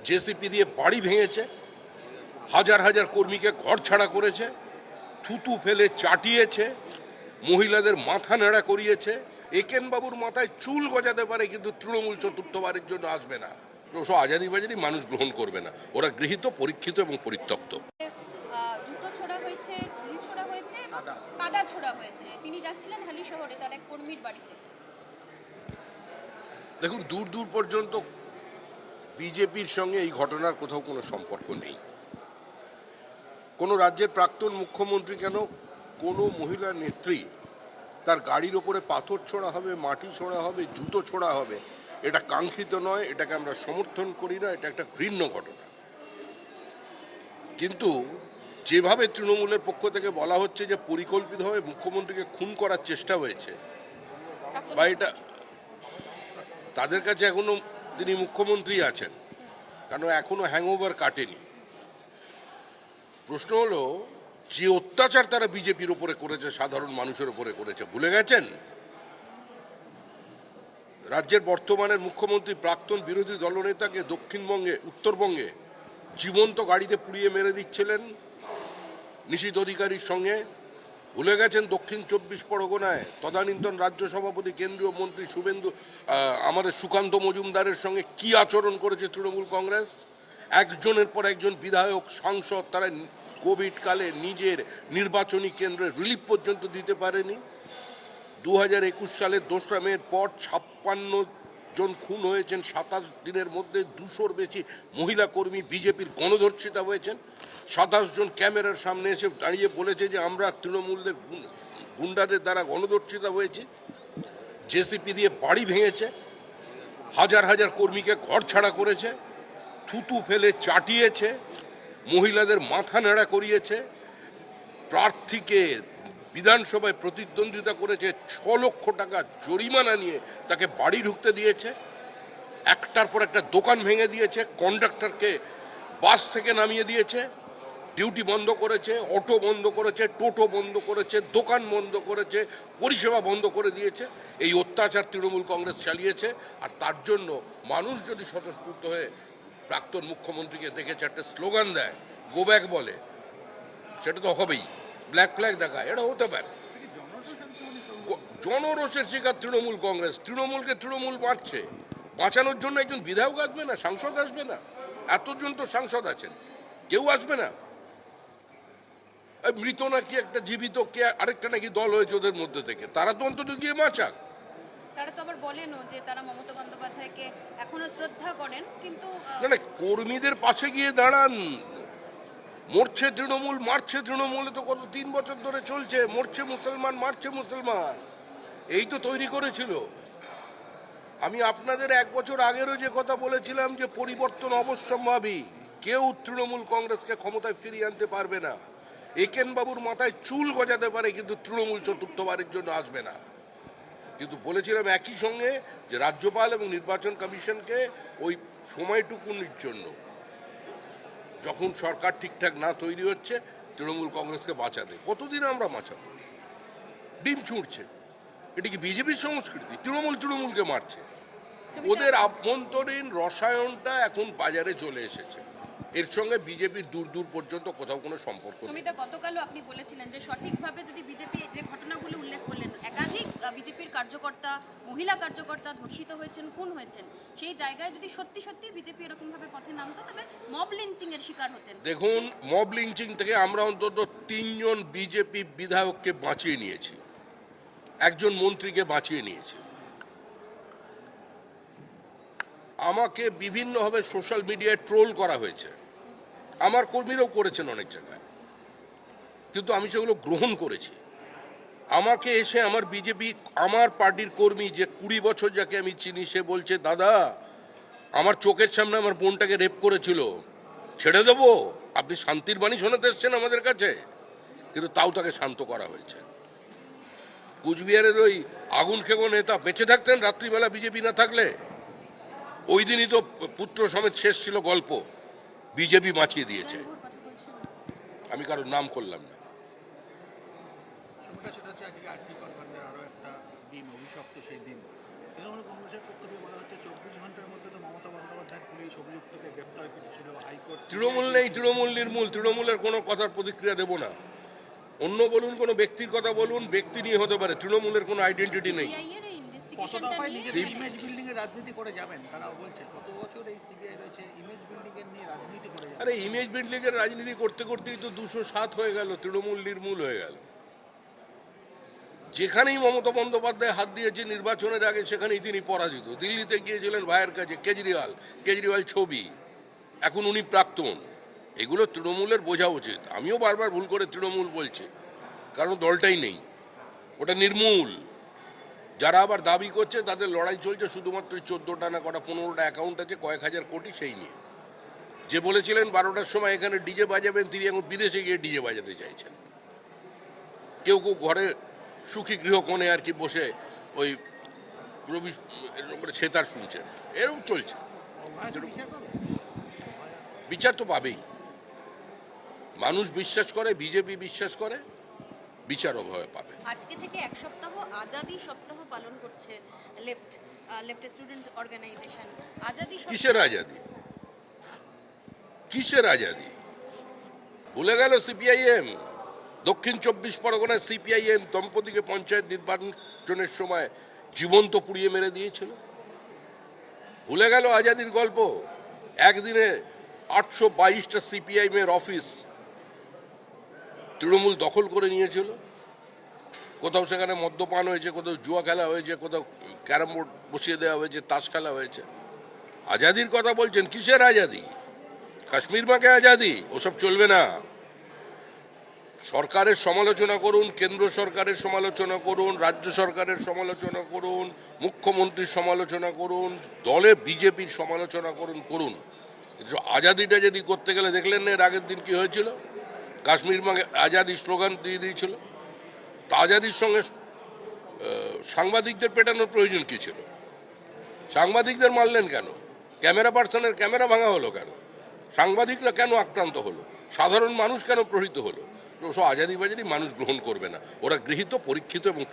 JCB দিয়ে বাড়ি ভেঙেছে, হাজার হাজার কর্মীকে ঘর ছাড়া করেছে, থুতু ফেলে চাটিয়েছে, মহিলাদের মাথা নেড়া করিয়েছে। একেন বাবুর মাথায় চুল গজাতে পারে, কিন্তু তৃণমূল চতুর্থবারের জন্য আসবে না। ওসব আজাদি বাজারি মানুষ গ্রহণ করবে না। ওরা গৃহীত, পরীক্ষিত এবং পরিত্যক্ত। জুতো ছোড়া হয়েছে, ঢিল ছোড়া হয়েছে, কাদা ছোড়া হয়েছে। তিনি যাচ্ছিলেন হালি শহরে তার এক কর্মীর বাড়িতে। দেখুন, দূর দূর পর্যন্ত বিজেপির সঙ্গে এই ঘটনার কোথাও কোনো সম্পর্ক নেই। কোনো রাজ্যের প্রাক্তন মুখ্যমন্ত্রী কেন, কোনো মহিলা নেত্রী তার গাড়ির ওপরে পাথর ছোঁড়া হবে, মাটি ছোঁড়া হবে, জুতো ছোঁড়া হবে, এটা কাঙ্ক্ষিত নয়, এটাকে আমরা সমর্থন করি না, এটা একটা ঘৃণ্য ঘটনা। কিন্তু যেভাবে তৃণমূলের পক্ষ থেকে বলা হচ্ছে যে পরিকল্পিতভাবে মুখ্যমন্ত্রীকে খুন করার চেষ্টা হয়েছে, বা এটা তাদের কাছে এখনো তিনি মুখ্যমন্ত্রী আছেন, কারণ এখনো হ্যাংওভার কাটেনি। প্রশ্ন হলো, যে অত্যাচার তারা বিজেপির উপরে করেছে, সাধারণ মানুষের উপরে করেছে, ভুলে গেছেন? রাজ্যের বর্তমানের মুখ্যমন্ত্রী প্রাক্তন বিরোধী দলনেতাকে দক্ষিণবঙ্গে, উত্তরবঙ্গে জীবন্ত গাড়িতে পুড়িয়ে মেরে দিচ্ছিলেন নিশীথ অধিকারীর সঙ্গে। ভুলে গেছেন দক্ষিণ 24 পরগনায় তদানীন্তন রাজ্য সভাপতি কেন্দ্রীয় মন্ত্রী আমাদের সুকান্ত মজুমদারের সঙ্গে কি আচরণ করেছে তৃণমূল কংগ্রেস? একজনের পর একজন বিধায়ক, সাংসদ, তারা কোভিড কালে নিজের নির্বাচনী কেন্দ্রে রিলিফ পর্যন্ত দিতে পারেনি। 2021 সালের 2রা মের পর 56 জন খুন হয়েছেন। 27 দিনের মধ্যে 200-র বেশি মহিলা কর্মী বিজেপির গণধর্ষিতা হয়েছেন। 27 জন ক্যামেরার সামনে এসে দাঁড়িয়ে বলেছে যে আমরা তৃণমূলের গুন্ডাদের দ্বারা গণধর্ষিতা হয়েছি। জেসিপি দিয়ে বাড়ি ভেঙেছে, হাজার হাজার কর্মীকে ঘর ছাড়া করেছে, থুতু ফেলে চাটিয়েছে, মহিলাদের মাথা নেড়া করিয়েছে, প্রার্থীকে বিধানসভায় প্রতিদ্বন্দ্বিতা করেছে 6 লক্ষ টাকা জরিমানা নিয়ে তাকে বাড়ি ঢুকতে দিয়েছে, একটার পর একটা দোকান ভেঙে দিয়েছে, কন্ডাক্টরকে বাস থেকে নামিয়ে দিয়েছে, ডিউটি বন্ধ করেছে, অটো বন্ধ করেছে, টোটো বন্ধ করেছে, দোকান বন্ধ করেছে, পরিষেবা বন্ধ করে দিয়েছে। এই অত্যাচার তৃণমূল কংগ্রেস চালিয়েছে। আর তার জন্য মানুষ যদি স্বতঃস্ফূর্ত হয়ে প্রাক্তন মুখ্যমন্ত্রীকে দেখে চারটে স্লোগান দেয়, গো ব্যাক বলে, সেটা তো হবেই। ব্ল্যাক ফ্ল্যাগ দেখায়, এটা হতে পারে। জনরোষের শিকার তৃণমূল কংগ্রেস। তৃণমূলকে তৃণমূল বাঁচছে, বাঁচানোর জন্য একজন বিধায়ক আসবে না, সাংসদ আসবে না? এতজন তো সাংসদ আছেন, কেউ আসবে না? মৃত নাকি একটা জীবিত, কে আরেকটা নাকি দল হয়েছে ওদের মধ্যে থেকে, তারা তো অন্তত গিয়ে বাঁচাক। তারা তো আবার বলেনও যে তারা মমতা বন্দ্যোপাধ্যায়কে এখনো শ্রদ্ধা করেন, কিন্তু না, কর্মীদের পাশে গিয়ে দাঁড়ান। মরছে তৃণমূল, মারছে তৃণমূলে তো কত 3 বছর ধরে চলছে, মরছে মুসলমান, মারছে মুসলমান, এই তো তৈরি করেছিল। আমি আপনাদের 1 বছর আগেরও যে কথা বলেছিলাম যে পরিবর্তন অবশ্যম্ভাবী, কেউ তৃণমূল কংগ্রেসকে ক্ষমতায় ফিরিয়ে আনতে পারবে না। একেন বাবুর মাথায় চুল গজাতে পারে, কিন্তু তৃণমূল চতুর্থবারের জন্য আসবে না। কিন্তু বলেছিলাম একই সঙ্গে যে রাজ্যপাল এবং নির্বাচন কমিশনকে ওই সময়টুকুর জন্য, যখন সরকার ঠিকঠাক না তৈরি হচ্ছে, তৃণমূল কংগ্রেসকে বাঁচাবে। কতদিন আমরা বাঁচাবো? ডিম ছুঁড়ছে, এটি কি বিজেপির সংস্কৃতি? তৃণমূলকে মারছে। ওদের আভ্যন্তরীণ রসায়নটা এখন বাজারে চলে এসেছে। এর সঙ্গে বিজেপির দূর দূর পর্যন্ত কোথাও কোনো সম্পর্ক নেই। গতকালও আপনি বলেছিলেন যে সঠিকভাবে যদি বিজেপি যে ঘটনাগুলো উল্লেখ করলেন, একাধিক বিজেপির কার্যকর্তা, মহিলা কার্যকর্তা ধর্ষিত হয়েছেন, খুন হয়েছেন, সেই জায়গায় যদি সত্যি সত্যি বিজেপি এরকম ভাবে পথে নামতো, তবে মব লিঞ্চিং এর শিকার হতেন। দেখুন, মব লিঞ্চিং থেকে আমরা অন্তত 3 জন বিজেপি বিধায়ককে বাঁচিয়ে নিয়েছি, একজন মন্ত্রীকে বাঁচিয়ে নিয়েছি। আমাকে বিভিন্নভাবে সোশ্যাল মিডিয়ায় ট্রোল করা হয়েছে, আমার কর্মীরাও করেছেন অনেক জায়গায়, কিন্তু আমি সেগুলো গ্রহণ করেছি। আমাকে এসে আমার বিজেপি, আমার পার্টির কর্মী, যে 20 বছর যাকে আমি চিনি, সে বলছে, দাদা আমার চোখের সামনে আমার বোনটাকে রেপ করেছিল, ছেড়ে দেবো? আপনি শান্তির বাণী শোনাতে এসছেন আমাদের কাছে? কিন্তু তাও তাকে শান্ত করা হয়েছে। কুচবিহারের ওই আগুন খেগো নেতা বেঁচে থাকতেন রাত্রিবেলা বিজেপি না থাকলে? ওই দিনই তো পুত্র সমেত শেষ ছিল গল্প, বিজেপি বাঁচিয়ে দিয়েছে। আমি কারোর নাম করলাম না। সেই দিন তৃণমূল কংগ্রেসের পক্ষ থেকে বলা হচ্ছে 24 ঘন্টার মধ্যে তো মমতা বন্দ্যোপাধ্যায়ের পুলিশ অভিযুক্তকে গ্রেপ্তার তৃণমূল নেই, তৃণমূল নির্মূল, তৃণমূলের কোনো কথার প্রতিক্রিয়া দেব না। অন্য বলুন, কোনো ব্যক্তির কথা বলুন, ব্যক্তি নিয়ে হতে পারে, তৃণমূলের কোনো আইডেন্টিটি নেই। সিবিআই এর এই কত ইনভেস্টিগেশনটা দফায় নিয়ে নিজেদের ইমেজ বিল্ডিং এর রাজনীতি করে যাবেন তারা বলছে কত বছর এই সিবিআই রয়েছে ইমেজ বিল্ডিং এর নিয়ে রাজনীতি করে যাবেন। আরে ইমেজ বিল্ডিং এর রাজনীতি করতে করতেই তো 207 হয়ে গেল, তৃণমূল নির্মূল হয়ে গেল। যেখানেই মমতা বন্দ্যোপাধ্যায় হাত দিয়েছে নির্বাচনের আগে, সেখানেই তিনি পরাজিত। দিল্লিতে গিয়েছিলেন ভাইয়ের কাছে, কেজরিওয়াল ছবি, এখন উনি প্রাক্তন। এগুলো তৃণমূলের বোঝা উচিত। আমিও বারবার ভুল করে তৃণমূল বলছি, কারণ দলটাই নেই, ওটা নির্মূল। যারা আবার দাবি করছে তাদের লড়াই চলছে শুধুমাত্র 14টা না কটা 15টা অ্যাকাউন্ট আছে, কয়েক হাজার কোটি, সেই নিয়ে। যে বলেছিলেন 12টার সময় এখানে ডিজে বাজাবেন, তিনি এখন বিদেশে গিয়ে ডিজে বাজাতে চাইছেন। কেউ কেউ ঘরে সুখী গৃহকোণে আর কি বসে ওই রবি সেতার শুনছেন, এরকম চলছে। বিচার তো পাবেই। মানুষ বিশ্বাস করে, বিজেপি বিশ্বাস করে, বিচার অভাবে পাবে। আজকে থেকে এক সপ্তাহ আজাদি সপ্তাহ পালন করছে লেফট স্টুডেন্ট অর্গানাইজেশন। আজাদি কিসের আজাদি? কিসের আজাদি? ভুলে গেল সিপিআইএম? দক্ষিণ 24 পরগনায় সিপিআইএম দম্পতিকে পঞ্চায়েত নির্বাচনের সময় জীবন্ত পুড়িয়ে মেরে দিয়েছিল। ভুলে গেল আজাদির গল্প? একদিনে 822টা সিপিআইএম এর অফিস তৃণমূল দখল করে নিয়েছিল। কোথাও সেখানে মদ্যপান হয়েছে, কোথাও জুয়া খেলা হয়েছে, কোথাও ক্যারাম বোর্ড বসিয়ে দেওয়া হয়েছে, তাস খেলা হয়েছে। আজাদির কথা বলছেন? কিসের আজাদি? কাশ্মীর মাকে আজাদি? ওসব চলবে না। সরকারের সমালোচনা করুন, কেন্দ্র সরকারের সমালোচনা করুন, রাজ্য সরকারের সমালোচনা করুন, মুখ্যমন্ত্রীর সমালোচনা করুন, দলে বিজেপির সমালোচনা করুন। আজাদিটা যদি করতে গেলে দেখলেন না এর আগের দিন কি হয়েছিল? কাশ্মীর মাকে আজাদি স্লোগান দিয়ে দিয়েছিল। তা আজাদির সঙ্গে সাংবাদিকদের পেটানোর প্রয়োজন কি ছিল? সাংবাদিকদের মারলেন কেন? ক্যামেরা পার্সনের ক্যামেরা ভাঙা হলো কেন? সাংবাদিকরা কেন আক্রান্ত হলো? সাধারণ মানুষ কেন প্রহৃত হলো? ওসব আজাদি বাজাদি মানুষ গ্রহণ করবে না। ওরা গৃহীত, পরীক্ষিত এবং